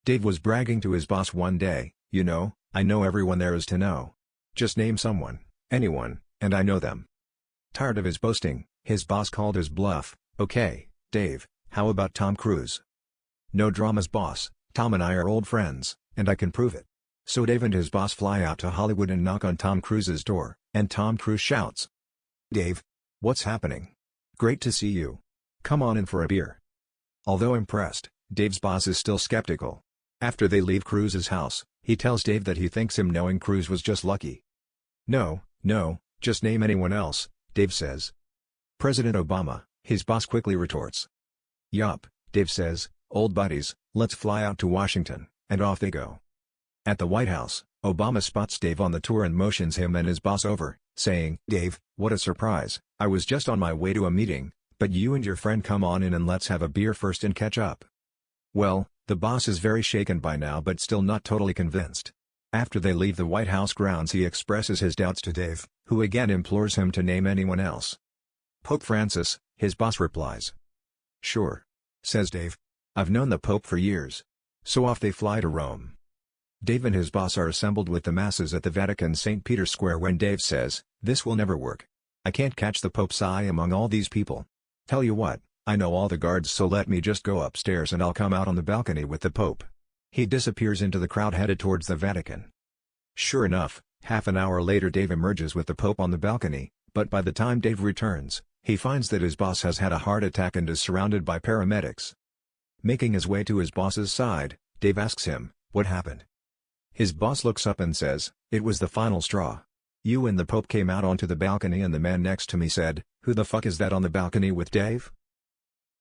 Dave was bragging to his boss one day, "You know, I know everyone there is to know. Just name someone, anyone, and I know them." Tired of his boasting, his boss called his bluff. "Okay, Dave, how about Tom Cruise?" "No dramas, boss, Tom and I are old friends, and I can prove it." So Dave and his boss fly out to Hollywood and knock on Tom Cruise's door, and Tom Cruise shouts, "Dave! What's happening? Great to see you. Come on in for a beer." Although impressed, Dave's boss is still skeptical. After they leave Cruise's house, he tells Dave that he thinks him knowing Cruise was just lucky. "No, just name anyone else," Dave says. "President Obama," his boss quickly retorts. "Yup," Dave says, "old buddies, let's fly out to Washington," and off they go. At the White House, Obama spots Dave on the tour and motions him and his boss over, saying, "Dave, what a surprise, I was just on my way to a meeting, but you and your friend come on in and let's have a beer first and catch up." Well, the boss is very shaken by now but still not totally convinced. After they leave the White House grounds he expresses his doubts to Dave, who again implores him to name anyone else. "Pope Francis," his boss replies. "Sure," says Dave. "I've known the Pope for years." So off they fly to Rome. Dave and his boss are assembled with the masses at the Vatican St. Peter's Square when Dave says, "This will never work. I can't catch the Pope's eye among all these people. Tell you what, I know all the guards so let me just go upstairs and I'll come out on the balcony with the Pope." He disappears into the crowd headed towards the Vatican. Sure enough, half an hour later Dave emerges with the Pope on the balcony, but by the time Dave returns, he finds that his boss has had a heart attack and is surrounded by paramedics. Making his way to his boss's side, Dave asks him, "What happened?" His boss looks up and says, "It was the final straw. You and the Pope came out onto the balcony and the man next to me said, 'Who the fuck is that on the balcony with Dave?'